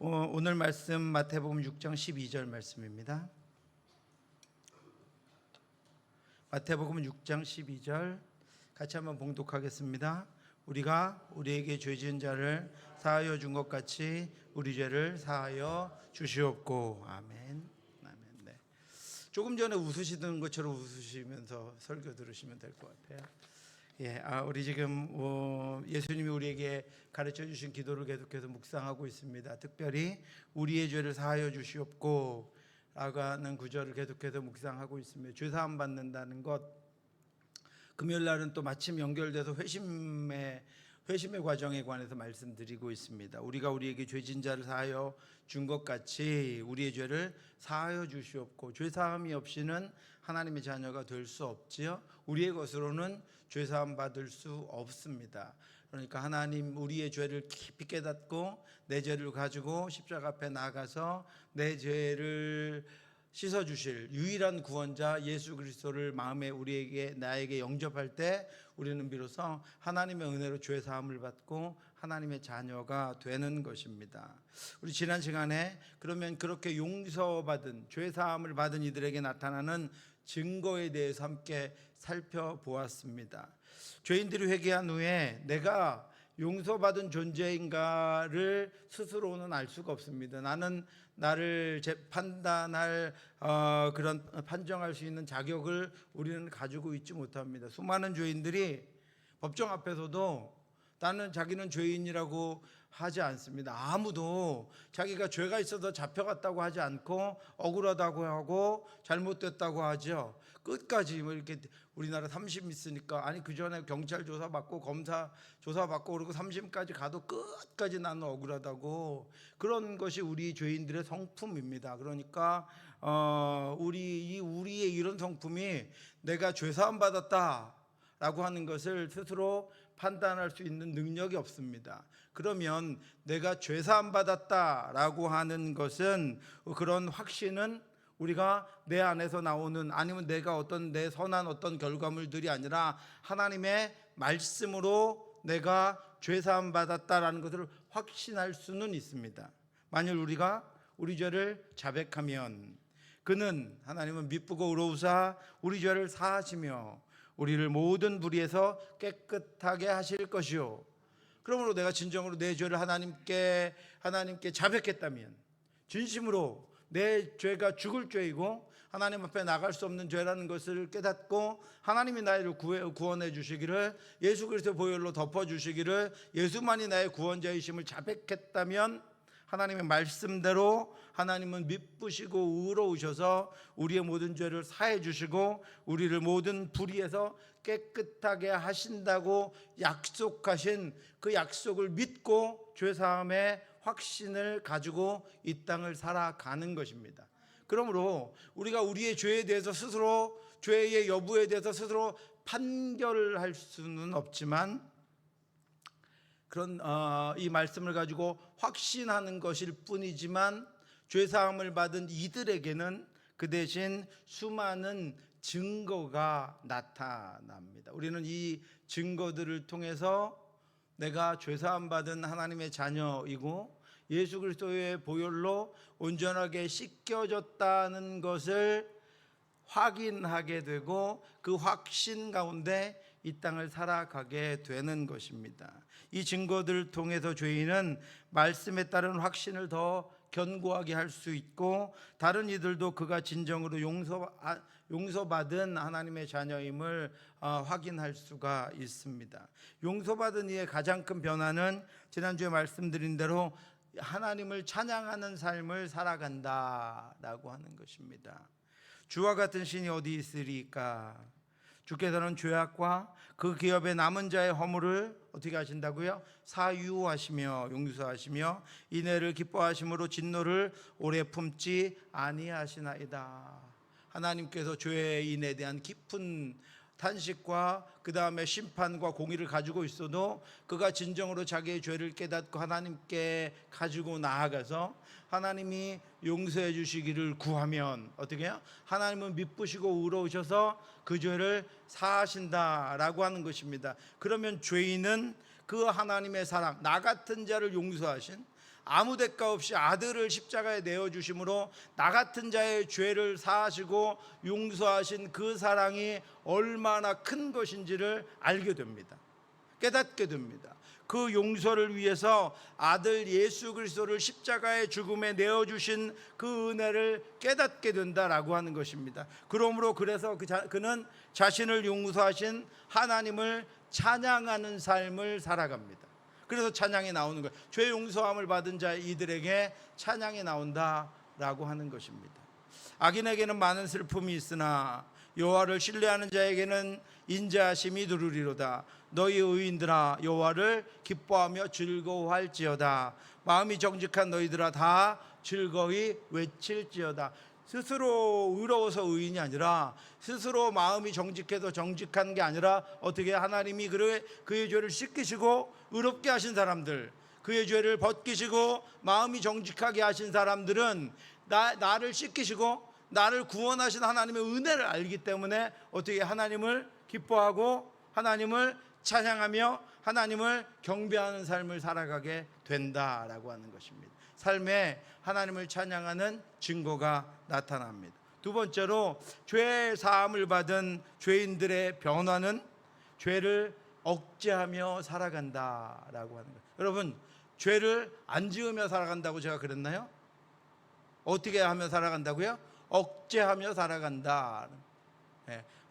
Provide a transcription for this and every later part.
오늘 말씀 마태복음 6장 12절 말씀입니다. 마태복음 6장 12절 같이 한번 봉독하겠습니다. 우리가 우리에게 죄 지은 자를 사하여 준 것 같이 우리 죄를 사하여 주시옵고. 아멘. 아멘. 네. 조금 전에 웃으시던 것처럼 웃으시면서 설교 들으시면 될 것 같아요. 우리 지금 예수님이 우리에게 가르쳐 주신 기도를 계속해서 묵상하고 있습니다. 특별히 우리의 죄를 사하여 주시옵고 라고 하는 구절을 계속해서 묵상하고 있습니다. 죄 사함 받는다는 것, 금요일 날은 또 마침 연결돼서 회심의 과정에 관해서 말씀드리고 있습니다. 우리가 우리에게 죄진 자를 사하여 준 것 같이 우리의 죄를 사하여 주시옵고. 죄 사함이 없이는 하나님의 자녀가 될 수 없지요. 우리의 것으로는 죄 사함 받을 수 없습니다. 그러니까 하나님 우리의 죄를 깊이 깨닫고 내 죄를 가지고 십자가 앞에 나가서 내 죄를 씻어주실 유일한 구원자 예수 그리스도를 마음에 나에게 영접할 때 우리는 비로소 하나님의 은혜로 죄 사함을 받고 하나님의 자녀가 되는 것입니다. 우리 지난 시간에 그러면 그렇게 용서받은 죄 사함을 받은 이들에게 나타나는 증거에 대해서 함께 살펴보았습니다. 죄인들이 회개한 후에 내가 용서받은 존재인가를 스스로는 알 수가 없습니다. 나는 나를 판단할 그런 판정할 수 있는 자격을 우리는 가지고 있지 못합니다. 수많은 죄인들이 법정 앞에서도 나는 자기는 죄인이라고 하지 않습니다. 아무도 자기가 죄가 있어서 잡혀갔다고 하지 않고 억울하다고 하고 잘못됐다고 하죠. 끝까지 이렇게 우리나라 3심 있으니까 아니 그 전에 경찰 조사받고 검사 조사받고 그리고 3심까지 가도 끝까지 나는 억울하다고, 그런 것이 우리 죄인들의 성품입니다. 그러니까 우리의 이런 성품이 내가 죄사함 받았다라고 하는 것을 스스로 판단할 수 있는 능력이 없습니다. 그러면 내가 죄사함 받았다라고 하는 것은 그런 확신은 우리가 내 안에서 나오는, 아니면 내가 내 선한 어떤 결과물들이 아니라 하나님의 말씀으로 내가 죄사함 받았다라는 것을 확신할 수는 있습니다. 만일 우리가 우리 죄를 자백하면 그는, 하나님은 미쁘고 의로우사 우리 죄를 사하시며 우리를 모든 불의에서 깨끗하게 하실 것이요. 그러므로 내가 진정으로 내 죄를 하나님께 자백했다면, 진심으로 내 죄가 죽을 죄이고 하나님 앞에 나갈 수 없는 죄라는 것을 깨닫고 하나님이 나를 구원해 주시기를, 예수 그리스도 보혈로 덮어 주시기를 예수만이 나의 구원자이심을 자백했다면, 하나님의 말씀대로 하나님은 미쁘시고 의로우셔서 우리의 모든 죄를 사해 주시고 우리를 모든 불의에서 깨끗하게 하신다고 약속하신 그 약속을 믿고 죄사함의 확신을 가지고 이 땅을 살아가는 것입니다. 그러므로 우리가 우리의 죄에 대해서 스스로, 죄의 여부에 대해서 스스로 판결할 수는 없지만, 그런 이 말씀을 가지고 확신하는 것일 뿐이지만, 죄사함을 받은 이들에게는 그 대신 수많은 증거가 나타납니다. 우리는 이 증거들을 통해서 내가 죄사함 받은 하나님의 자녀이고 예수 그리스도의 보혈로 온전하게 씻겨졌다는 것을 확인하게 되고 그 확신 가운데 이 땅을 살아가게 되는 것입니다. 이 증거들을 통해서 죄인은 말씀에 따른 확신을 더 견고하게 할 수 있고, 다른 이들도 그가 진정으로 용서받은 하나님의 자녀임을 확인할 수가 있습니다. 용서받은 이의 가장 큰 변화는 지난주에 말씀드린 대로 하나님을 찬양하는 삶을 살아간다라고 하는 것입니다. 주와 같은 신이 어디 있으리까? 주께서는 죄악과 그 기업의 남은 자의 허물을 어떻게 하신다고요? 사유하시며 용서하시며 인애를 기뻐하심으로 진노를 오래 품지 아니하시나이다. 하나님께서 죄의 인에 대한 깊은 탄식과 그 다음에 심판과 공의를 가지고 있어도 그가 진정으로 자기의 죄를 깨닫고 하나님께 가지고 나아가서 하나님이 용서해 주시기를 구하면 어떻게 해요? 하나님은 미쁘시고 의로우셔서 그 죄를 사하신다라고 하는 것입니다. 그러면 죄인은 그 하나님의 사랑, 나 같은 자를 용서하신 아무 대가 없이 아들을 십자가에 내어주심으로 나 같은 자의 죄를 사하시고 용서하신 그 사랑이 얼마나 큰 것인지를 알게 됩니다. 깨닫게 됩니다. 그 용서를 위해서 아들 예수 그리스도를 십자가의 죽음에 내어주신 그 은혜를 깨닫게 된다라고 하는 것입니다. 그러므로 그래서 그는 자신을 용서하신 하나님을 찬양하는 삶을 살아갑니다. 그래서 찬양이 나오는 거예요. 죄 용서함을 받은 자 이들에게 찬양이 나온다라고 하는 것입니다. 악인에게는 많은 슬픔이 있으나 여호와를 신뢰하는 자에게는 인자하심이 두루리로다. 너희 의인들아 여호와를 기뻐하며 즐거워할지어다. 마음이 정직한 너희들아 다 즐거이 외칠지어다. 스스로 의로워서 의인이 아니라 스스로 마음이 정직해서 정직한 게 아니라 어떻게 하나님이 그의 죄를 씻기시고 의롭게 하신 사람들, 그의 죄를 벗기시고 마음이 정직하게 하신 사람들은 나를 씻기시고 나를 구원하신 하나님의 은혜를 알기 때문에 어떻게 하나님을 기뻐하고 하나님을 찬양하며 하나님을 경배하는 삶을 살아가게 된다라고 하는 것입니다. 삶에 하나님을 찬양하는 증거가 나타납니다. 두 번째로 죄 사함을 받은 죄인들의 변화는 죄를 억제하며 살아간다라고 하는 거예요. 여러분, 죄를 안 지으며 살아간다고 제가 그랬나요? 어떻게 하며 살아간다고요? 억제하며 살아간다.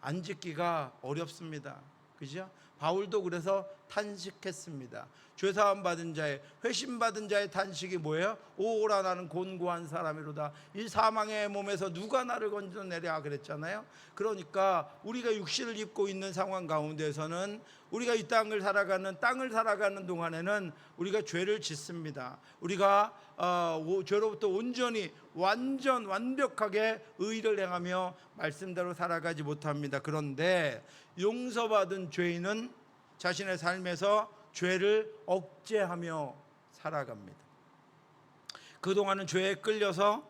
안 짓기가 어렵습니다. 그죠? 바울도 그래서 탄식했습니다. 죄사함 받은 자의, 회심 받은 자의 탄식이 뭐예요? 오라 나는 곤고한 사람이로다. 이 사망의 몸에서 누가 나를 건져내랴 그랬잖아요. 그러니까 우리가 육신을 입고 있는 상황 가운데서는 우리가 이 땅을 살아가는 동안에는 우리가 죄를 짓습니다. 우리가 죄로부터 온전히 완벽하게 의를 행하며 말씀대로 살아가지 못합니다. 그런데 용서받은 죄인은 자신의 삶에서 죄를 억제하며 살아갑니다. 그동안은 죄에 끌려서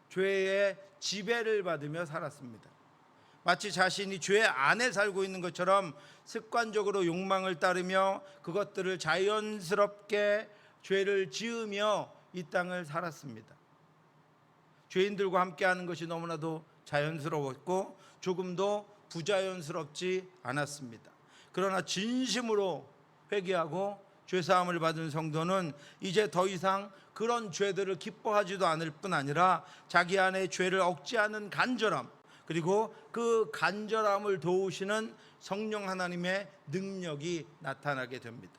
죄의 지배를 받으며 살았습니다. 마치 자신이 죄 안에 살고 있는 것처럼 습관적으로 욕망을 따르며 그것들을 자연스럽게 죄를 지으며 이 땅을 살았습니다. 죄인들과 함께하는 것이 너무나도 자연스러웠고 조금도 부자연스럽지 않았습니다. 그러나 진심으로 회개하고 죄사함을 받은 성도는 이제 더 이상 그런 죄들을 기뻐하지도 않을 뿐 아니라 자기 안에 죄를 억제하는 간절함, 그리고 그 간절함을 도우시는 성령 하나님의 능력이 나타나게 됩니다.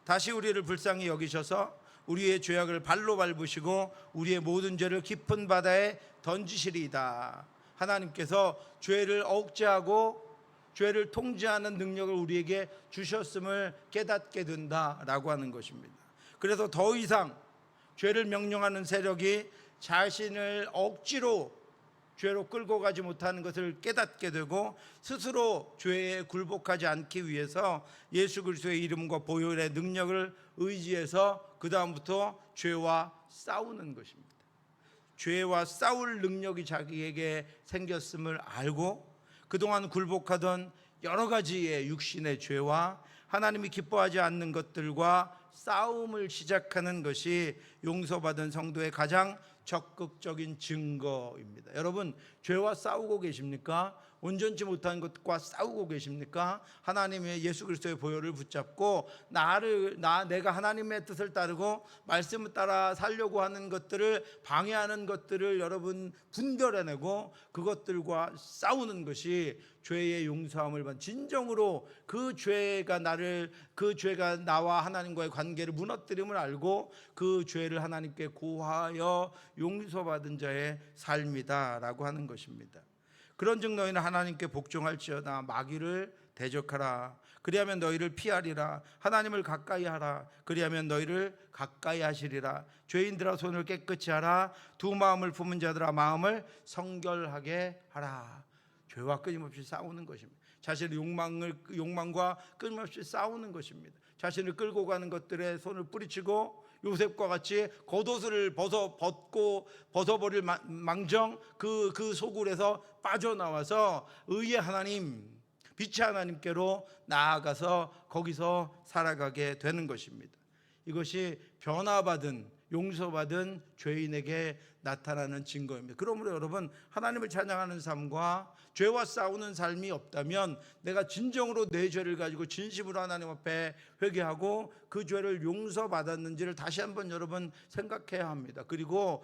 다시 우리를 불쌍히 여기셔서 우리의 죄악을 발로 밟으시고 우리의 모든 죄를 깊은 바다에 던지시리이다. 하나님께서 죄를 억제하고 죄를 통제하는 능력을 우리에게 주셨음을 깨닫게 된다라고 하는 것입니다. 그래서 더 이상 죄를 명령하는 세력이 자신을 억지로 죄로 끌고 가지 못하는 것을 깨닫게 되고 스스로 죄에 굴복하지 않기 위해서 예수 그리스도의 이름과 보혈의 능력을 의지해서 그 다음부터 죄와 싸우는 것입니다. 죄와 싸울 능력이 자기에게 생겼음을 알고 그동안 굴복하던 여러 가지의 육신의 죄와 하나님이 기뻐하지 않는 것들과 싸움을 시작하는 것이 용서받은 성도의 가장 적극적인 증거입니다. 여러분, 죄와 싸우고 계십니까? 온전치 못한 것과 싸우고 계십니까? 하나님의 예수 그리스도의 보혈을 붙잡고 내가 하나님의 뜻을 따르고 말씀을 따라 살려고 하는 것들을 방해하는 것들을 여러분 분별해내고 그것들과 싸우는 것이 죄의 용서함을 받는, 진정으로 그 죄가 나와 하나님과의 관계를 무너뜨림을 알고 그 죄를 하나님께 고하여 용서받은 자의 삶이다라고 하는 것입니다. 그런즉 너희는 하나님께 복종할지어다. 마귀를 대적하라. 그리하면 너희를 피하리라. 하나님을 가까이 하라. 그리하면 너희를 가까이 하시리라. 죄인들아 손을 깨끗이 하라. 두 마음을 품은 자들아 마음을 성결하게 하라. 죄와 끊임없이 싸우는 것입니다. 자신의 욕망과 끊임없이 싸우는 것입니다. 자신을 끌고 가는 것들에 손을 뿌리치고 요셉과 같이 겉옷을 벗어버릴 망정 그 소굴에서 빠져나와서 의의 하나님, 빛의 하나님께로 나아가서 거기서 살아가게 되는 것입니다. 이것이 변화받은 용서받은 죄인에게 나타나는 증거입니다. 그러므로 여러분, 하나님을 찬양하는 삶과 죄와 싸우는 삶이 없다면 내가 진정으로 내 죄를 가지고 진심으로 하나님 앞에 회개하고 그 죄를 용서받았는지를 다시 한번 여러분 생각해야 합니다. 그리고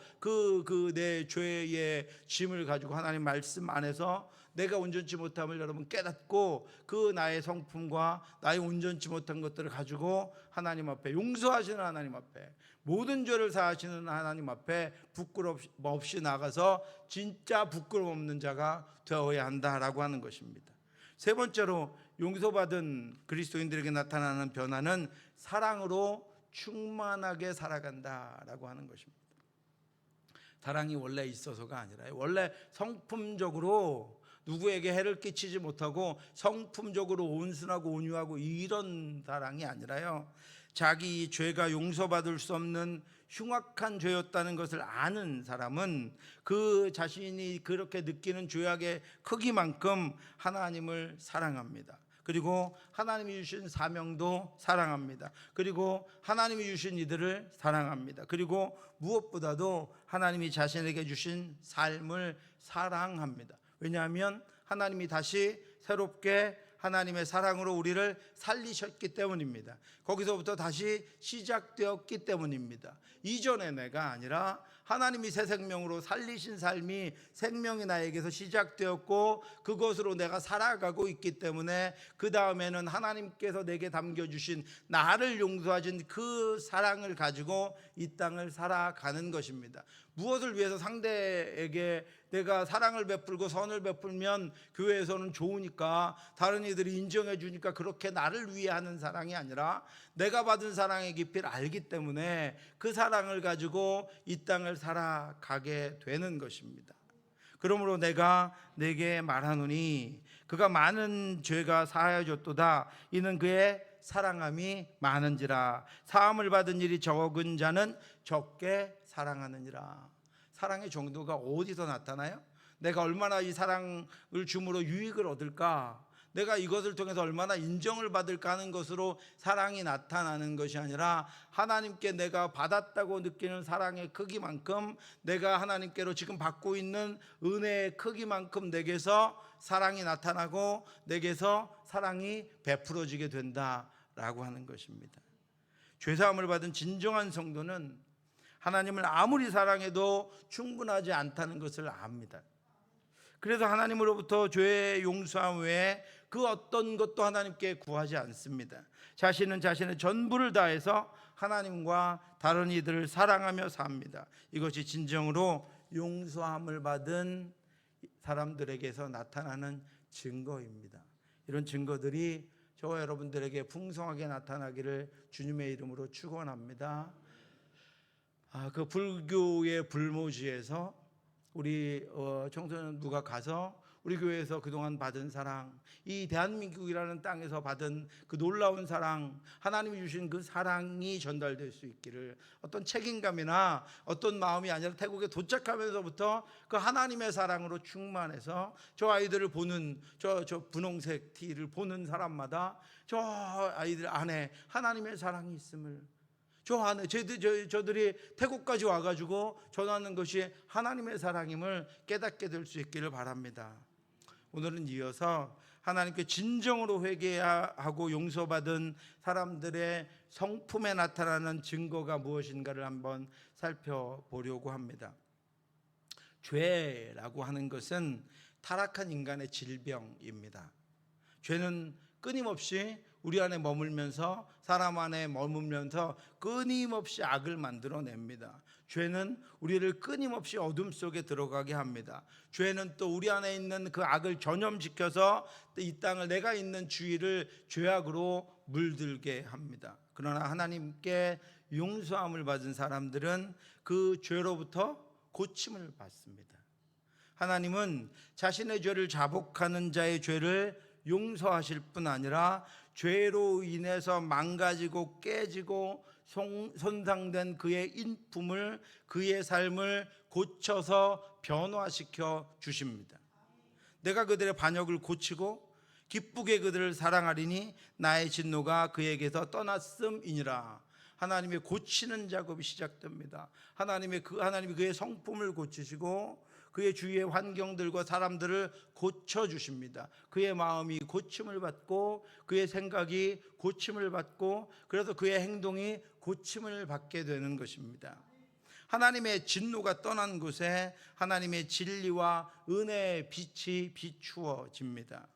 내 죄의 짐을 가지고 하나님 말씀 안에서 내가 온전치 못함을 여러분 깨닫고 그 나의 성품과 나의 온전치 못한 것들을 가지고 하나님 앞에, 용서하시는 하나님 앞에, 모든 죄를 사하시는 하나님 앞에 부끄럼 없이 나가서 진짜 부끄럼 없는 자가 되어야 한다라고 하는 것입니다. 세 번째로 용서받은 그리스도인들에게 나타나는 변화는 사랑으로 충만하게 살아간다라고 하는 것입니다. 사랑이 원래 있어서가 아니라 원래 성품적으로 누구에게 해를 끼치지 못하고 성품적으로 온순하고 온유하고 이런 사랑이 아니라요, 자기 죄가 용서받을 수 없는 흉악한 죄였다는 것을 아는 사람은 그 자신이 그렇게 느끼는 죄악의 크기만큼 하나님을 사랑합니다. 그리고 하나님이 주신 사명도 사랑합니다. 그리고 하나님이 주신 이들을 사랑합니다. 그리고 무엇보다도 하나님이 자신에게 주신 삶을 사랑합니다. 왜냐하면 하나님이 다시 새롭게 하나님의 사랑으로 우리를 살리셨기 때문입니다. 거기서부터 다시 시작되었기 때문입니다. 이전의 내가 아니라 하나님이 새 생명으로 살리신 삶이 생명이 나에게서 시작되었고 그것으로 내가 살아가고 있기 때문에 그 다음에는 하나님께서 내게 담겨주신 나를 용서하신 그 사랑을 가지고 이 땅을 살아가는 것입니다. 무엇을 위해서 상대에게 내가 사랑을 베풀고 선을 베풀면 교회에서는 좋으니까, 다른 이들이 인정해 주니까 그렇게 나를 위해 하는 사랑이 아니라 내가 받은 사랑의 깊이를 알기 때문에 그 사랑을 가지고 이 땅을 살아가게 되는 것입니다. 그러므로 내가 내게 말하노니 그가 많은 죄가 사하여졌도다. 이는 그의 사랑함이 많은지라. 사함을 받은 일이 적은 자는 적게 사랑하느니라. 사랑의 정도가 어디서 나타나요? 내가 얼마나 이 사랑을 줌으로 유익을 얻을까, 내가 이것을 통해서 얼마나 인정을 받을까 하는 것으로 사랑이 나타나는 것이 아니라 하나님께 내가 받았다고 느끼는 사랑의 크기만큼, 내가 하나님께로 지금 받고 있는 은혜의 크기만큼 내게서 사랑이 나타나고 내게서 사랑이 베풀어지게 된다라고 하는 것입니다. 죄사함을 받은 진정한 성도는 하나님을 아무리 사랑해도 충분하지 않다는 것을 압니다. 그래서 하나님으로부터 죄의 용서함 외에 그 어떤 것도 하나님께 구하지 않습니다. 자신은 자신의 전부를 다해서 하나님과 다른 이들을 사랑하며 삽니다. 이것이 진정으로 용서함을 받은 사람들에게서 나타나는 증거입니다. 이런 증거들이 저와 여러분들에게 풍성하게 나타나기를 주님의 이름으로 축원합니다. 그 불교의 불모지에서 우리 청소년 누가 가서 우리 교회에서 그동안 받은 사랑, 이 대한민국이라는 땅에서 받은 그 놀라운 사랑, 하나님이 주신 그 사랑이 전달될 수 있기를, 어떤 책임감이나 어떤 마음이 아니라 태국에 도착하면서부터 그 하나님의 사랑으로 충만해서 저 아이들을 보는, 저 분홍색 티를 보는 사람마다 저 아이들 안에 하나님의 사랑이 있음을, 저 안에 저들이 태국까지 와가지고 전하는 것이 하나님의 사랑임을 깨닫게 될 수 있기를 바랍니다. 오늘은 이어서 하나님께 진정으로 회개하고 용서받은 사람들의 성품에 나타나는 증거가 무엇인가를 한번 살펴보려고 합니다. 죄라고 하는 것은 타락한 인간의 질병입니다. 죄는 끊임없이 우리 안에 머물면서, 사람 안에 머물면서 끊임없이 악을 만들어냅니다. 죄는 우리를 끊임없이 어둠 속에 들어가게 합니다. 죄는 또 우리 안에 있는 그 악을 전염시켜서 이 땅을, 내가 있는 주위를 죄악으로 물들게 합니다. 그러나 하나님께 용서함을 받은 사람들은 그 죄로부터 고침을 받습니다. 하나님은 자신의 죄를 자복하는 자의 죄를 용서하실 뿐 아니라 죄로 인해서 망가지고 깨지고 손상된 그의 인품을, 그의 삶을 고쳐서 변화시켜 주십니다. 내가 그들의 반역을 고치고 기쁘게 그들을 사랑하리니 나의 진노가 그에게서 떠났음이니라. 하나님의 고치는 작업이 시작됩니다. 하나님이 그의 성품을 고치시고 그의 주위의 환경들과 사람들을 고쳐주십니다. 그의 마음이 고침을 받고 그의 생각이 고침을 받고 그래서 그의 행동이 고침을 받게 되는 것입니다. 하나님의 진노가 떠난 곳에 하나님의 진리와 은혜의 빛이 비추어집니다.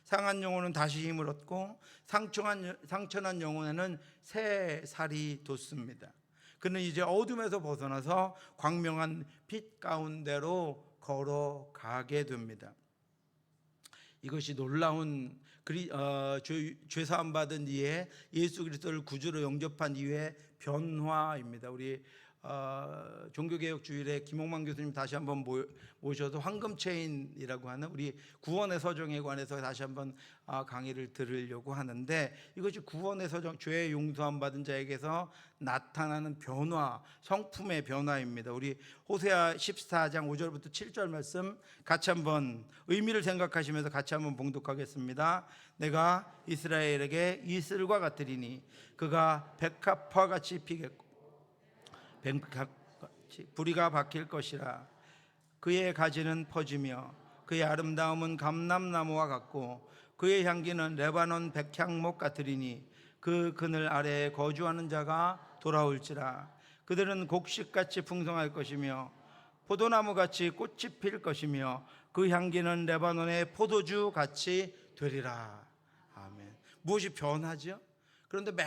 상한 영혼은 다시 힘을 얻고 상처난 영혼에는 새 살이 돋습니다. 그는 이제 어둠에서 벗어나서 광명한 빛 가운데로 걸어가게 됩니다. 이것이 놀라운 죄사함 받은 이후에 예수 그리스도를 구주로 영접한 이후의 변화입니다. 우리 종교개혁주일에 김홍만 교수님 다시 한번 모셔서 황금체인이라고 하는 우리 구원의 서정에 관해서 다시 한번 강의를 들으려고 하는데, 이것이 구원의 서정, 죄의 용서함 받은 자에게서 나타나는 변화, 성품의 변화입니다. 우리 호세아 14장 5절부터 7절 말씀 같이 한번 의미를 생각하시면서 같이 한번 봉독하겠습니다. 내가 이스라엘에게 이슬과 같으리니 그가 백합화 같이 피겠고 부리가 박힐 것이라. 그의 가지는 퍼지며 그의 아름다움은 감람나무와 같고 그의 향기는 레바논 백향목 같으리니 그 그늘 아래에 거주하는 자가 돌아올지라. 그들은 곡식같이 풍성할 것이며 포도나무같이 꽃이 필 것이며 그 향기는 레바논의 포도주 같이 되리라. 아멘. 무엇이 변하죠? 그런데 맨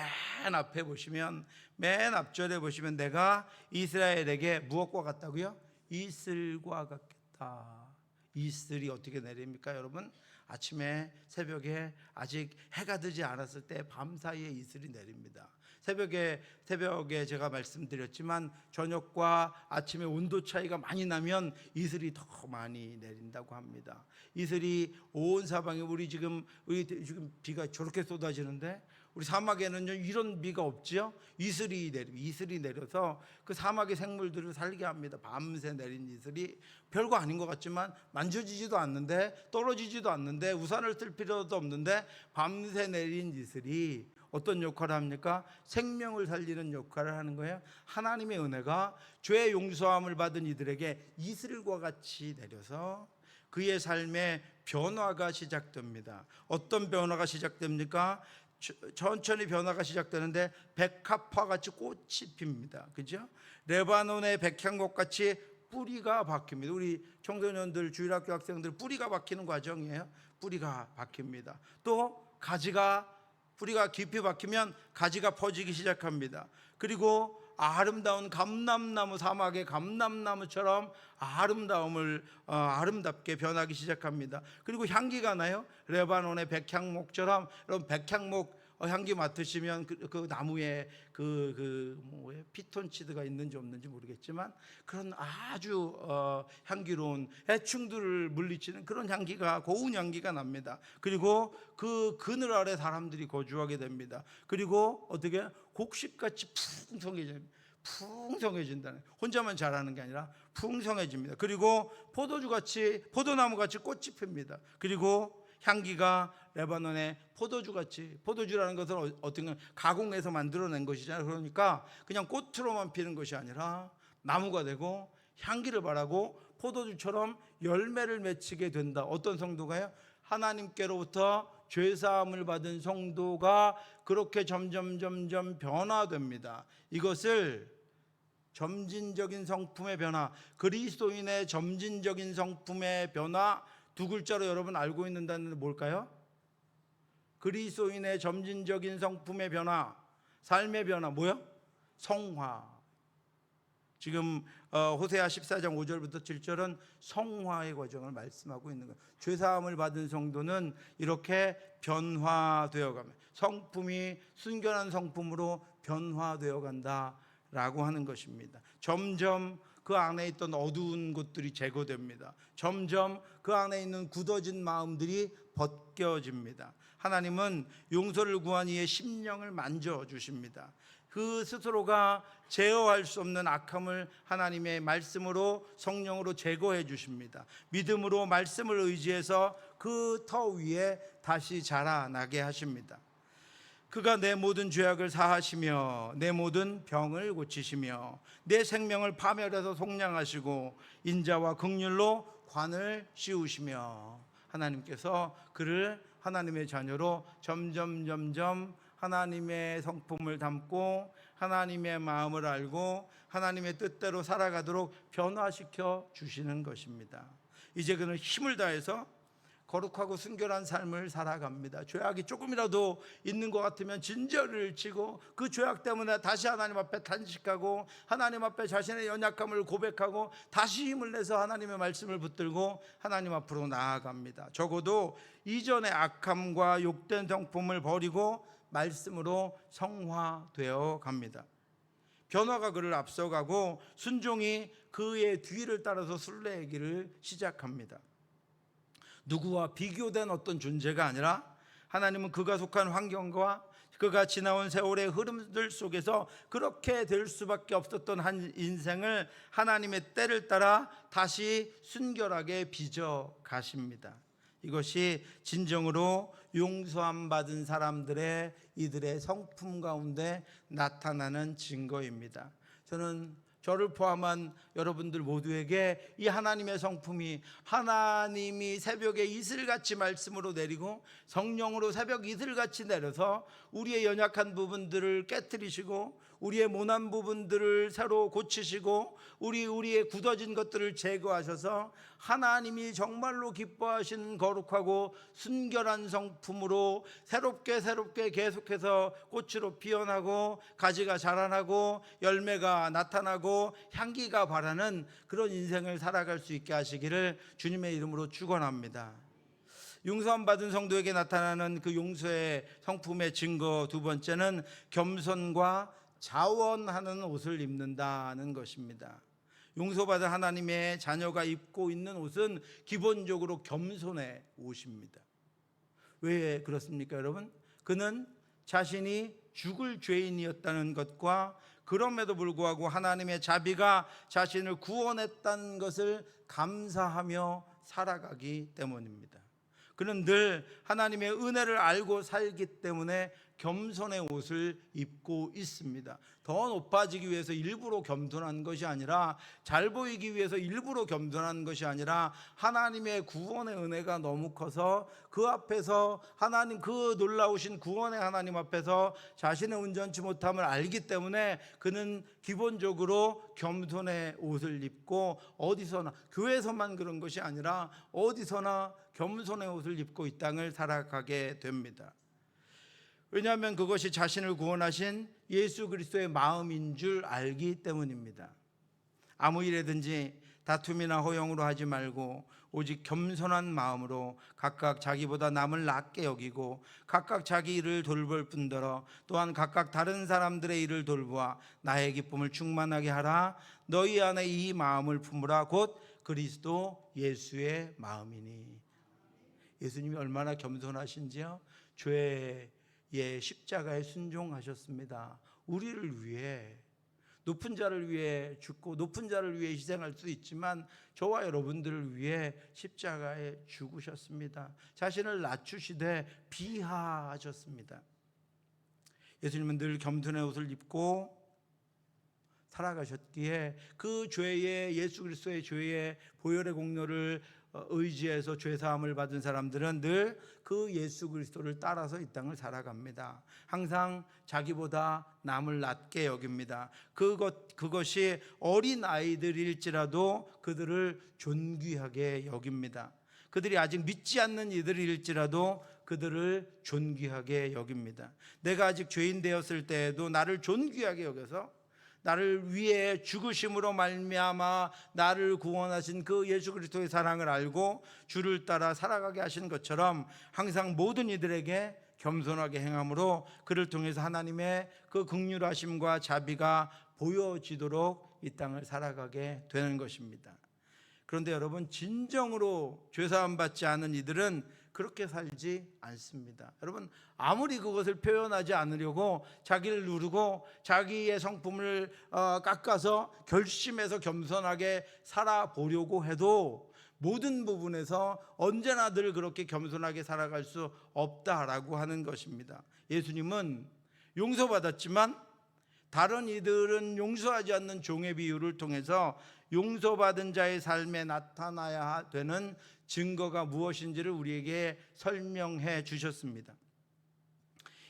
앞에 보시면, 맨 앞절에 보시면 내가 이스라엘에게 무엇과 같다고요? 이슬과 같겠다. 이슬이 어떻게 내립니까 여러분? 아침에 새벽에 아직 해가 뜨지 않았을 때 밤사이에 이슬이 내립니다. 새벽에 제가 말씀드렸지만 저녁과 아침에 온도 차이가 많이 나면 이슬이 더 많이 내린다고 합니다. 이슬이 온 사방에 우리 지금 비가 저렇게 쏟아지는데 우리 사막에는요 이런 비가 없지요. 이슬이 내려서 그 사막의 생물들을 살게 합니다. 밤새 내린 이슬이 별거 아닌 것 같지만 만져지지도 않는데 떨어지지도 않는데 우산을 쓸 필요도 없는데 밤새 내린 이슬이 어떤 역할을 합니까? 생명을 살리는 역할을 하는 거예요. 하나님의 은혜가 죄의 용서함을 받은 이들에게 이슬과 같이 내려서 그의 삶의 변화가 시작됩니다. 어떤 변화가 시작됩니까? 천천히 변화가 시작되는데 백합화 같이 꽃이 핍니다. 그죠? 레바논의 백향목 같이 뿌리가 박힙니다. 우리 청소년들, 주일학교 학생들 뿌리가 박히는 과정이에요. 뿌리가 박힙니다. 또 뿌리가 깊이 박히면 가지가 퍼지기 시작합니다. 그리고 아름다운 감람나무, 사막의 감람나무처럼 아름답게 변하기 시작합니다. 그리고 향기가 나요. 레바논의 백향목처럼. 여러분 백향목 향기 맡으시면 그 나무에 피톤치드가 있는지 없는지 모르겠지만 그런 아주 향기로운 해충들을 물리치는 그런 향기가, 고운 향기가 납니다. 그리고 그 그늘 아래 사람들이 거주하게 됩니다. 그리고 어떻게 곡식같이 풍성해진다는, 혼자만 자라는 게 아니라 풍성해집니다. 그리고 포도나무같이 꽃이 핍니다. 그리고 향기가 레바논의 포도주같이, 포도주라는 것은 어떤 가공해서 만들어낸 것이잖아요. 그러니까 그냥 꽃으로만 피는 것이 아니라 나무가 되고 향기를 발하고 포도주처럼 열매를 맺히게 된다. 어떤 성도가요? 하나님께로부터 죄사함을 받은 성도가 그렇게 점점 변화됩니다. 이것을 점진적인 성품의 변화, 그리스도인의 점진적인 성품의 변화, 두 글자로 여러분 알고 있는다는 뭘까요? 그리스도인의 점진적인 성품의 변화, 삶의 변화, 뭐요? 성화. 지금 호세아 14장 5절부터 7절은 성화의 과정을 말씀하고 있는 거예요. 죄사함을 받은 성도는 이렇게 변화되어 갑니다. 성품이 순결한 성품으로 변화되어 간다라고 하는 것입니다. 점점 그 안에 있던 어두운 것들이 제거됩니다. 점점 그 안에 있는 굳어진 마음들이 벗겨집니다. 하나님은 용서를 구한 이의 심령을 만져주십니다. 그 스스로가 제어할 수 없는 악함을 하나님의 말씀으로, 성령으로 제거해 주십니다. 믿음으로 말씀을 의지해서 그 터 위에 다시 자라나게 하십니다. 그가 내 모든 죄악을 사하시며 내 모든 병을 고치시며 내 생명을 파멸해서 속량하시고 인자와 긍휼로 관을 씌우시며, 하나님께서 그를 하나님의 자녀로 점점 하나님의 성품을 담고 하나님의 마음을 알고 하나님의 뜻대로 살아가도록 변화시켜 주시는 것입니다. 이제 그는 힘을 다해서 거룩하고 순결한 삶을 살아갑니다. 죄악이 조금이라도 있는 것 같으면 진저리를 치고 그 죄악 때문에 다시 하나님 앞에 탄식하고 하나님 앞에 자신의 연약함을 고백하고 다시 힘을 내서 하나님의 말씀을 붙들고 하나님 앞으로 나아갑니다. 적어도 이전의 악함과 욕된 성품을 버리고 말씀으로 성화되어 갑니다. 변화가 그를 앞서가고 순종이 그의 뒤를 따라서 순례하기를 시작합니다. 누구와 비교된 어떤 존재가 아니라 하나님은 그가 속한 환경과 그가 지나온 세월의 흐름들 속에서 그렇게 될 수밖에 없었던 한 인생을 하나님의 때를 따라 다시 순결하게 빚어 가십니다. 이것이 진정으로 용서함 받은 사람들의 이들의 성품 가운데 나타나는 증거입니다. 저를 포함한 여러분들 모두에게 이 하나님의 성품이, 하나님이 새벽에 이슬같이 말씀으로 내리고 성령으로 새벽 이슬같이 내려서 우리의 연약한 부분들을 깨트리시고 우리의 모난 부분들을 새로 고치시고 우리의 굳어진 것들을 제거하셔서 하나님이 정말로 기뻐하시는 거룩하고 순결한 성품으로 새롭게 계속해서 꽃으로 피어나고 가지가 자라나고 열매가 나타나고 향기가 바라는 그런 인생을 살아갈 수 있게 하시기를 주님의 이름으로 축원합니다. 용서함 받은 성도에게 나타나는 그 용서의 성품의 증거 두 번째는 겸손과 자원하는 옷을 입는다는 것입니다. 용서받은 하나님의 자녀가 입고 있는 옷은 기본적으로 겸손의 옷입니다. 왜 그렇습니까, 여러분? 그는 자신이 죽을 죄인이었다는 것과 그럼에도 불구하고 하나님의 자비가 자신을 구원했다는 것을 감사하며 살아가기 때문입니다. 그는 늘 하나님의 은혜를 알고 살기 때문에 겸손의 옷을 입고 있습니다. 더 높아지기 위해서 일부러 겸손한 것이 아니라, 잘 보이기 위해서 일부러 겸손한 것이 아니라, 하나님의 구원의 은혜가 너무 커서 그 앞에서 하나님, 그 놀라우신 구원의 하나님 앞에서 자신의 온전치 못함을 알기 때문에 그는 기본적으로 겸손의 옷을 입고 어디서나, 교회에서만 그런 것이 아니라 어디서나 겸손의 옷을 입고 이 땅을 살아가게 됩니다. 왜냐하면 그것이 자신을 구원하신 예수 그리스도의 마음인 줄 알기 때문입니다. 아무 일에든지 다툼이나 허용으로 하지 말고 오직 겸손한 마음으로 각각 자기보다 남을 낮게 여기고 각각 자기 일을 돌볼 뿐더러 또한 각각 다른 사람들의 일을 돌보아 나의 기쁨을 충만하게 하라. 너희 안에 이 마음을 품으라. 곧 그리스도 예수의 마음이니. 예수님이 얼마나 겸손하신지요? 죄의 십자가에 순종하셨습니다. 우리를 위해, 높은 자를 위해 죽고 높은 자를 위해 희생할 수 있지만 저와 여러분들을 위해 십자가에 죽으셨습니다. 자신을 낮추시되 비하하셨습니다. 예수님은 늘 겸손의 옷을 입고 살아가셨기에 그 죄의, 예수 그리스도의 죄의 보혈의 공로를 의지해서 죄사함을 받은 사람들은 늘 그 예수 그리스도를 따라서 이 땅을 살아갑니다. 항상 자기보다 남을 낮게 여깁니다. 그것이 어린 아이들일지라도 그들을 존귀하게 여깁니다. 그들이 아직 믿지 않는 이들일지라도 그들을 존귀하게 여깁니다. 내가 아직 죄인 되었을 때에도 나를 존귀하게 여겨서 나를 위해 죽으심으로 말미암아 나를 구원하신 그 예수 그리스도의 사랑을 알고 주를 따라 살아가게 하신 것처럼 항상 모든 이들에게 겸손하게 행함으로 그를 통해서 하나님의 그 긍휼하심과 자비가 보여지도록 이 땅을 살아가게 되는 것입니다. 그런데 여러분, 진정으로 죄사함 받지 않은 이들은 그렇게 살지 않습니다. 여러분, 아무리 그것을 표현하지 않으려고 자기를 누르고 자기의 성품을 깎아서 결심해서 겸손하게 살아보려고 해도 모든 부분에서 언제나 늘 그렇게 겸손하게 살아갈 수 없다라고 하는 것입니다. 예수님은 용서받았지만 다른 이들은 용서하지 않는 종의 비유를 통해서 용서받은 자의 삶에 나타나야 되는 증거가 무엇인지를 우리에게 설명해 주셨습니다.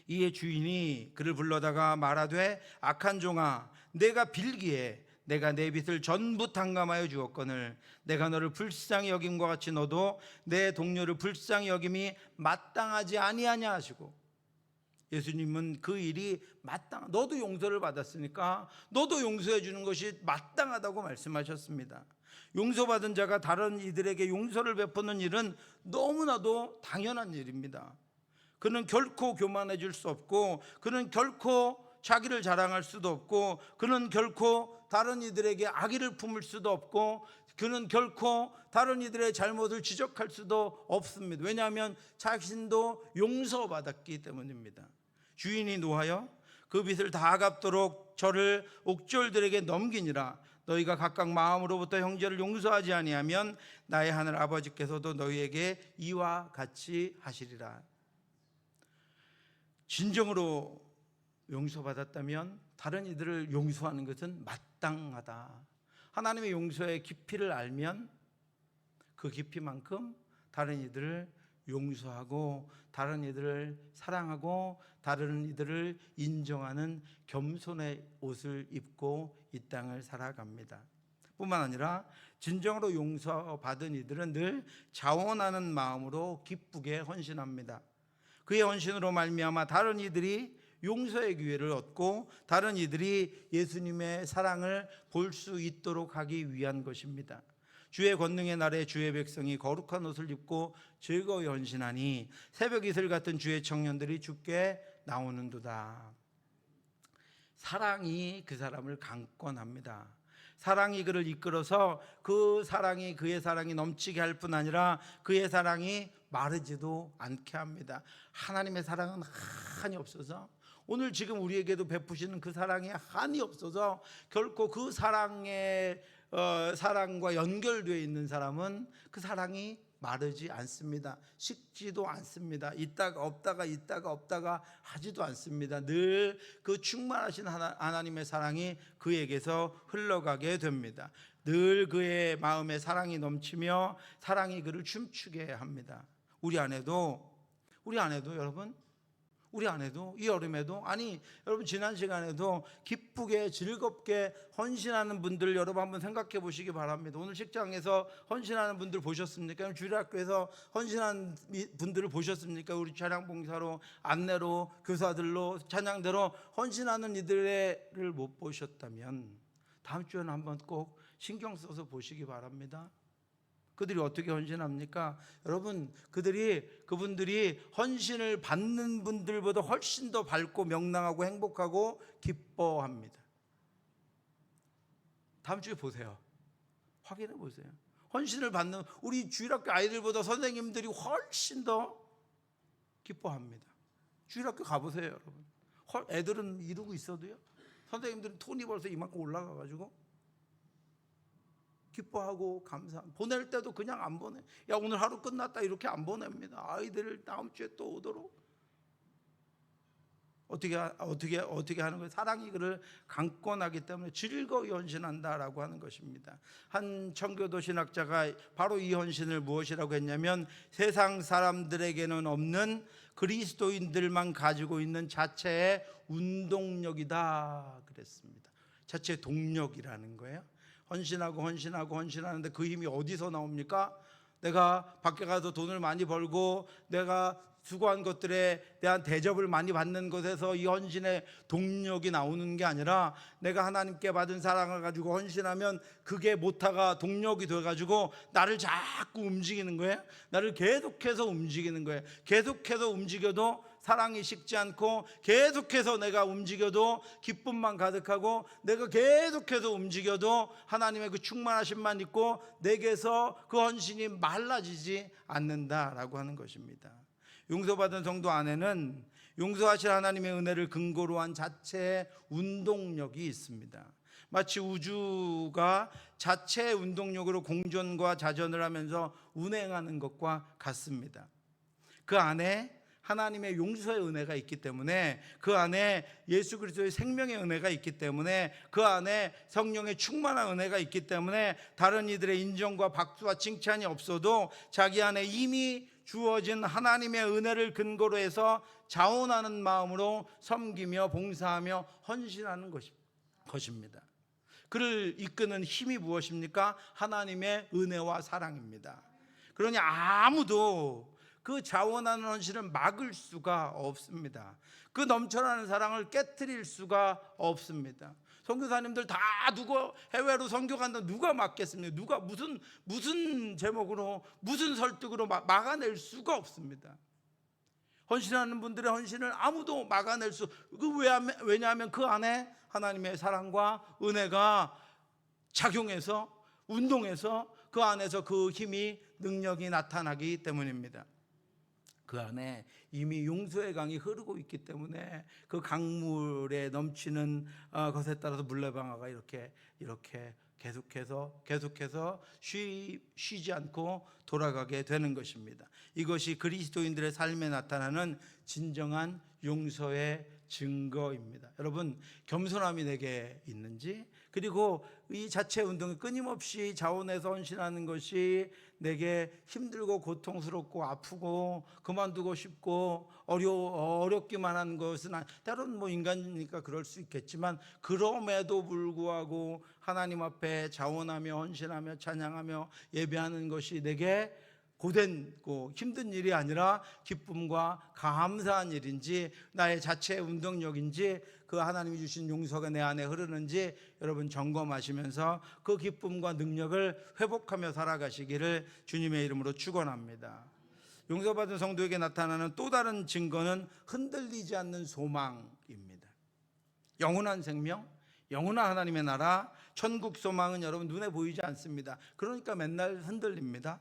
이에 주인이 그를 불러다가 말하되 악한 종아, 내가 빌기에 내가 내 빚을 전부 탕감하여 주었거늘 내가 너를 불쌍히 여김과 같이 너도 내 동료를 불쌍히 여김이 마땅하지 아니하냐 하시고, 예수님은 그 일이 너도 용서를 받았으니까 너도 용서해 주는 것이 마땅하다고 말씀하셨습니다. 용서받은 자가 다른 이들에게 용서를 베푸는 일은 너무나도 당연한 일입니다. 그는 결코 교만해질 수 없고, 그는 결코 자기를 자랑할 수도 없고, 그는 결코 다른 이들에게 악의를 품을 수도 없고, 그는 결코 다른 이들의 잘못을 지적할 수도 없습니다. 왜냐하면 자신도 용서받았기 때문입니다. 주인이 노하여 그 빚을 다 갚도록 저를 옥졸들에게 넘기니라. 너희가 각각 마음으로부터 형제를 용서하지 아니하면 나의 하늘 아버지께서도 너희에게 이와 같이 하시리라. 진정으로 용서받았다면 다른 이들을 용서하는 것은 마땅하다. 하나님의 용서의 깊이를 알면 그 깊이만큼 다른 이들을 용서하고 다른 이들을 사랑하고 다른 이들을 인정하는 겸손의 옷을 입고 이 땅을 살아갑니다. 뿐만 아니라 진정으로 용서받은 이들은 늘 자원하는 마음으로 기쁘게 헌신합니다. 그의 헌신으로 말미암아 다른 이들이 용서의 기회를 얻고 다른 이들이 예수님의 사랑을 볼 수 있도록 하기 위한 것입니다. 주의 권능의 날에 주의 백성이 거룩한 옷을 입고 즐거이 헌신하니 새벽 이슬 같은 주의 청년들이 주께 나오는도다. 사랑이 그 사람을 강권합니다. 사랑이 그를 이끌어서 그 사랑이 그의 사랑이 넘치게 할 뿐 아니라 그의 사랑이 마르지도 않게 합니다. 하나님의 사랑은 한이 없어서, 오늘 지금 우리에게도 베푸시는 그 사랑에 한이 없어서 결코 그 사랑의 사랑과 연결되어 있는 사람은 그 사랑이 마르지 않습니다. 식지도 않습니다. 있다가 없다가 있다가 없다가 하지도 않습니다. 늘 그 충만하신 하나님의 사랑이 그에게서 흘러가게 됩니다. 늘 그의 마음에 사랑이 넘치며 사랑이 그를 춤추게 합니다. 우리 안에도 여러분, 우리 안에도 이 여름에도, 아니 여러분 지난 시간에도 기쁘게 즐겁게 헌신하는 분들 여러분 한번 생각해 보시기 바랍니다. 오늘 식장에서 헌신하는 분들 보셨습니까? 주일학교에서 헌신하는 분들을 보셨습니까? 우리 찬양봉사로, 안내로, 교사들로, 찬양대로 헌신하는 이들을 못 보셨다면 다음 주에는 한번 꼭 신경 써서 보시기 바랍니다. 그들이 어떻게 헌신합니까? 여러분, 그분들이 헌신을 받는 분들보다 훨씬 더 밝고 명랑하고 행복하고 기뻐합니다. 다음 주에 보세요. 확인해 보세요. 헌신을 받는 우리 주일학교 아이들보다 선생님들이 훨씬 더 기뻐합니다. 주일학교 가보세요, 여러분. 애들은 이러고 있어도요, 선생님들은 톤이 벌써 이만큼 올라가가지고 기뻐하고 감사합니다. 보낼 때도 그냥 안 보내. 야, 오늘 하루 끝났다 이렇게 안 보냅니다. 아이들을 다음 주에 또 오도록. 어떻게 하는 거예요? 사랑이 그를 강권하기 때문에 즐거이 헌신한다라고 하는 것입니다. 한 청교도 신학자가 바로 이 헌신을 무엇이라고 했냐면 세상 사람들에게는 없는 그리스도인들만 가지고 있는 자체의 운동력이다 그랬습니다. 자체의 동력이라는 거예요. 헌신하는데 그 힘이 어디서 나옵니까? 내가 밖에 가서 돈을 많이 벌고 내가 수고한 것들에 대한 대접을 많이 받는 것에서 이 헌신의 동력이 나오는 게 아니라 내가 하나님께 받은 사랑을 가지고 헌신하면 그게 모타가 동력이 돼가지고 나를 자꾸 움직이는 거예요. 나를 계속해서 움직이는 거예요. 계속해서 움직여도 사랑이 식지 않고, 계속해서 내가 움직여도 기쁨만 가득하고, 내가 계속해서 움직여도 하나님의 그 충만하심만 있고 내게서 그 헌신이 말라지지 않는다라고 하는 것입니다. 용서받은 성도 안에는 용서하실 하나님의 은혜를 근거로 한 자체의 운동력이 있습니다. 마치 우주가 자체의 운동력으로 공전과 자전을 하면서 운행하는 것과 같습니다. 그 안에 하나님의 용서의 은혜가 있기 때문에, 그 안에 예수 그리스도의 생명의 은혜가 있기 때문에, 그 안에 성령의 충만한 은혜가 있기 때문에 다른 이들의 인정과 박수와 칭찬이 없어도 자기 안에 이미 주어진 하나님의 은혜를 근거로 해서 자원하는 마음으로 섬기며 봉사하며 헌신하는 것입니다. 그를 이끄는 힘이 무엇입니까? 하나님의 은혜와 사랑입니다. 그러니 아무도 그 자원하는 헌신을 막을 수가 없습니다. 그 넘쳐나는 사랑을 깨트릴 수가 없습니다. 선교사님들 다 누구 해외로 선교 간다 누가 막겠습니까? 누가 무슨 제목으로 무슨 설득으로 막아낼 수가 없습니다. 헌신하는 분들의 헌신을 아무도 막아낼 수, 왜냐하면 그 안에 하나님의 사랑과 은혜가 작용해서 운동해서 그 안에서 그 힘이 능력이 나타나기 때문입니다. 그 안에 이미 용서의 강이 흐르고 있기 때문에 그 강물에 넘치는 것에 따라서 물레방아가 이렇게 계속해서 쉬지 않고 돌아가게 되는 것입니다. 이것이 그리스도인들의 삶에 나타나는 진정한 용서의 증거입니다. 여러분, 겸손함이 내게 있는지, 그리고 이 자체 운동에 끊임없이 자원해서 헌신하는 것이 내게 힘들고 고통스럽고 아프고 그만두고 싶고 어렵기만 한 것은, 때로는 인간이니까 그럴 수 있겠지만, 그럼에도 불구하고 하나님 앞에 자원하며 헌신하며 찬양하며 예배하는 것이 내게 고된고 힘든 일이 아니라 기쁨과 감사한 일인지, 나의 자체 운동력인지, 그 하나님이 주신 용서가 내 안에 흐르는지 여러분 점검하시면서 그 기쁨과 능력을 회복하며 살아가시기를 주님의 이름으로 축원합니다. 용서받은 성도에게 나타나는 또 다른 증거는 흔들리지 않는 소망입니다. 영원한 생명, 영원한 하나님의 나라, 천국 소망은 여러분 눈에 보이지 않습니다. 그러니까 맨날 흔들립니다.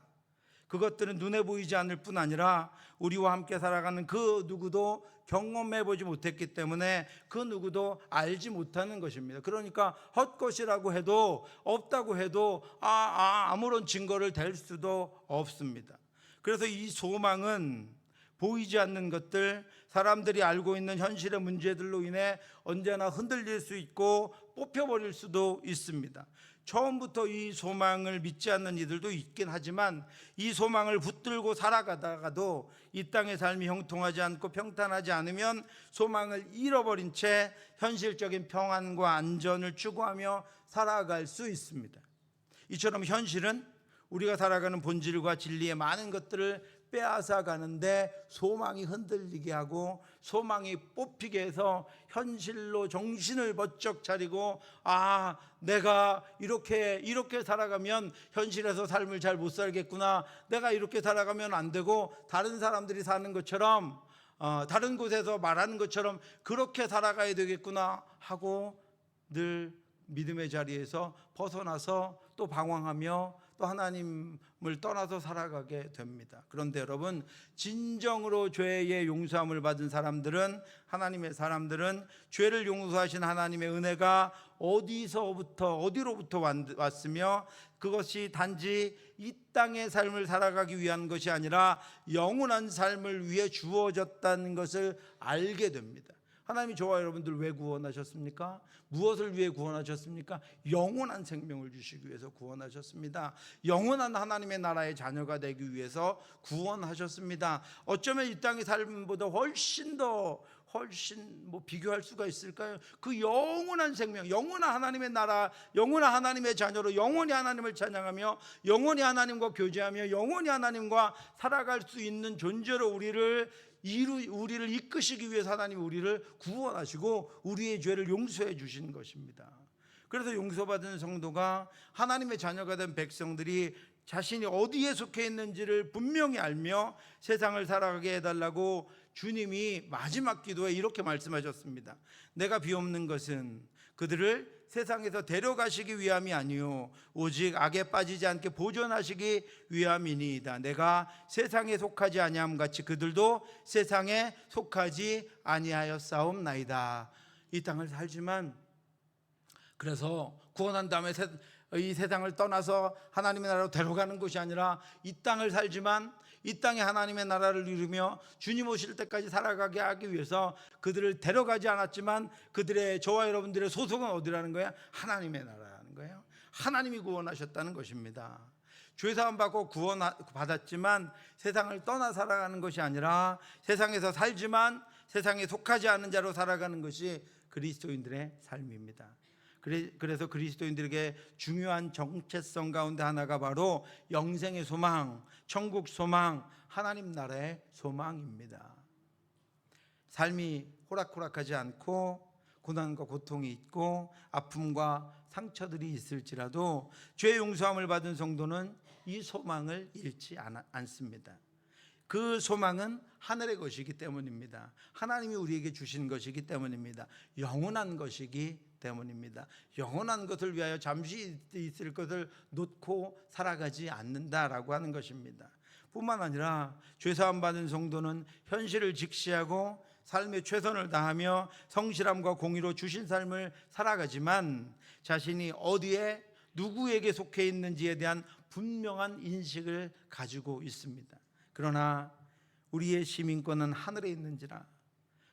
그것들은 눈에 보이지 않을 뿐 아니라 우리와 함께 살아가는 그 누구도 경험해보지 못했기 때문에 그 누구도 알지 못하는 것입니다. 그러니까 헛것이라고 해도, 없다고 해도 아무런 증거를 댈 수도 없습니다. 그래서 이 소망은 보이지 않는 것들, 사람들이 알고 있는 현실의 문제들로 인해 언제나 흔들릴 수 있고 뽑혀버릴 수도 있습니다. 처음부터 이 소망을 믿지 않는 이들도 있긴 하지만, 이 소망을 붙들고 살아가다가도 이 땅의 삶이 형통하지 않고 평탄하지 않으면 소망을 잃어버린 채 현실적인 평안과 안전을 추구하며 살아갈 수 있습니다. 이처럼 현실은 우리가 살아가는 본질과 진리의 많은 것들을 빼앗아 가는데 소망이 흔들리게 하고 소망이 뽑히게 해서 현실로 정신을 번쩍 차리고, 내가 이렇게 살아가면 현실에서 삶을 잘 못 살겠구나, 내가 이렇게 살아가면 안 되고 다른 사람들이 사는 것처럼, 다른 곳에서 말하는 것처럼 그렇게 살아가야 되겠구나 하고 늘 믿음의 자리에서 벗어나서 또 방황하며 또 하나님을 떠나서 살아가게 됩니다. 그런데 여러분, 진정으로 죄의 용서함을 받은 사람들은, 하나님의 사람들은 죄를 용서하신 하나님의 은혜가 어디로부터 왔으며, 그것이 단지 이 땅의 삶을 살아가기 위한 것이 아니라 영원한 삶을 위해 주어졌다는 것을 알게 됩니다. 하나님이 저와 여러분들 왜 구원하셨습니까? 무엇을 위해 구원하셨습니까? 영원한 생명을 주시기 위해서 구원하셨습니다. 영원한 하나님의 나라의 자녀가 되기 위해서 구원하셨습니다. 어쩌면 이 땅의 삶보다 훨씬 비교할 수가 있을까요? 그 영원한 생명, 영원한 하나님의 나라, 영원한 하나님의 자녀로 영원히 하나님을 찬양하며 영원히 하나님과 교제하며 영원히 하나님과 살아갈 수 있는 존재로 우리를 이끄시기 위해서 하나님이 우리를 구원하시고 우리의 죄를 용서해 주신 것입니다. 그래서 용서받은 성도가, 하나님의 자녀가 된 백성들이 자신이 어디에 속해 있는지를 분명히 알며 세상을 살아가게 해달라고 주님이 마지막 기도에 이렇게 말씀하셨습니다. 내가 비옵는 것은 그들을 세상에서 데려가시기 위함이 아니요 오직 악에 빠지지 않게 보존하시기 위함이니이다. 내가 세상에 속하지 아니함 같이 그들도 세상에 속하지 아니하였사옵나이다. 이 땅을 살지만, 그래서 구원한 다음에 이 세상을 떠나서 하나님의 나라로 데려가는 것이 아니라 이 땅을 살지만 이 땅에 하나님의 나라를 이루며 주님 오실 때까지 살아가게 하기 위해서 그들을 데려가지 않았지만 그들의, 저와 여러분들의 소속은 어디라는 거야? 하나님의 나라라는 거예요. 하나님이 구원하셨다는 것입니다. 죄사함 받고 구원받았지만 세상을 떠나 살아가는 것이 아니라 세상에서 살지만 세상에 속하지 않은 자로 살아가는 것이 그리스도인들의 삶입니다. 그래서 그리스도인들에게 중요한 정체성 가운데 하나가 바로 영생의 소망, 천국 소망, 하나님 나라의 소망입니다. 삶이 호락호락하지 않고 고난과 고통이 있고 아픔과 상처들이 있을지라도 죄 용서함을 받은 성도는 이 소망을 잃지 않습니다. 그 소망은 하늘의 것이기 때문입니다. 하나님이 우리에게 주신 것이기 때문입니다. 영원한 것이기 때문입니다. 영원한 것을 위하여 잠시 있을 것을 놓고 살아가지 않는다라고 하는 것입니다. 뿐만 아니라 죄사함 받은 성도는 현실을 직시하고 삶에 최선을 다하며 성실함과 공의로 주신 삶을 살아가지만 자신이 어디에 누구에게 속해 있는지에 대한 분명한 인식을 가지고 있습니다. 그러나 우리의 시민권은 하늘에 있는지라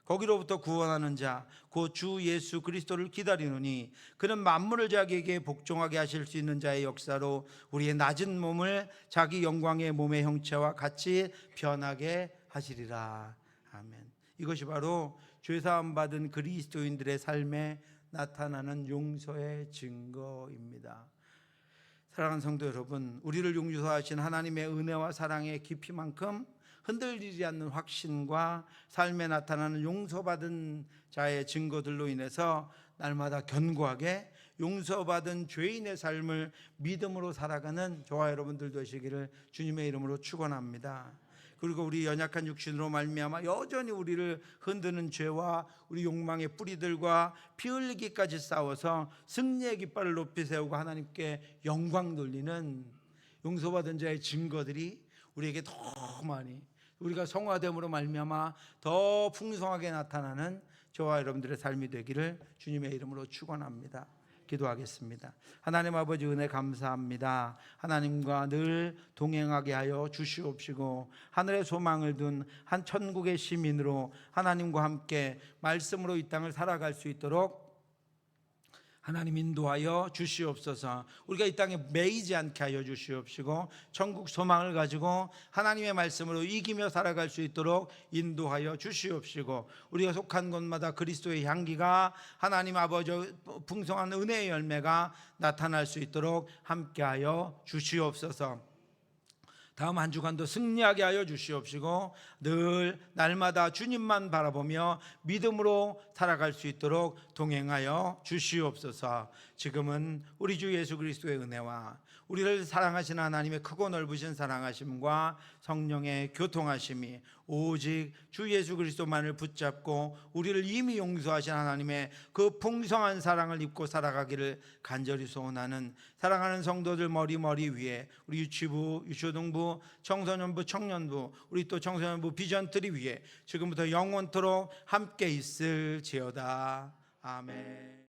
거기로부터 구원하는 자 곧 주 예수 그리스도를 기다리노니 그는 만물을 자기에게 복종하게 하실 수 있는 자의 역사로 우리의 낮은 몸을 자기 영광의 몸의 형체와 같이 변하게 하시리라. 아멘. 이것이 바로 죄사함 받은 그리스도인들의 삶에 나타나는 용서의 증거입니다. 사랑하는 성도 여러분, 우리를 용서하신 하나님의 은혜와 사랑의 깊이만큼 흔들리지 않는 확신과 삶에 나타나는 용서받은 자의 증거들로 인해서 날마다 견고하게 용서받은 죄인의 삶을 믿음으로 살아가는 저와 여러분들 되시기를 주님의 이름으로 축원합니다. 그리고 우리 연약한 육신으로 말미암아 여전히 우리를 흔드는 죄와 우리 욕망의 뿌리들과 피 흘리기까지 싸워서 승리의 깃발을 높이 세우고 하나님께 영광 돌리는 용서받은 자의 증거들이 우리에게 더 많이, 우리가 성화됨으로 말미암아 더 풍성하게 나타나는 저와 여러분들의 삶이 되기를 주님의 이름으로 축원합니다. 기도하겠습니다. 하나님 아버지 은혜 감사합니다. 하나님과 늘 동행하게 하여 주시옵시고 하늘의 소망을 둔 한 천국의 시민으로 하나님과 함께 말씀으로 이 땅을 살아갈 수 있도록 하나님 인도하여 주시옵소서. 우리가 이 땅에 매이지 않게 하여 주시옵시고 천국 소망을 가지고 하나님의 말씀으로 이기며 살아갈 수 있도록 인도하여 주시옵시고 우리가 속한 곳마다 그리스도의 향기가 하나님 아버지 풍성한 은혜의 열매가 나타날 수 있도록 함께하여 주시옵소서. 다음 한 주간도 승리하게 하여 주시옵시고 늘 날마다 주님만 바라보며 믿음으로 살아갈 수 있도록 동행하여 주시옵소서. 지금은 우리 주 예수 그리스도의 은혜와 우리를 사랑하시는 하나님의 크고 넓으신 사랑하심과 성령의 교통하심이 오직 주 예수 그리스도만을 붙잡고 우리를 이미 용서하신 하나님의 그 풍성한 사랑을 입고 살아가기를 간절히 소원하는 사랑하는 성도들 머리 위에 우리 유치부, 유초등부, 청소년부, 청년부, 우리 또 청소년부 비전트리 위에 지금부터 영원토록 함께 있을지어다. 아멘.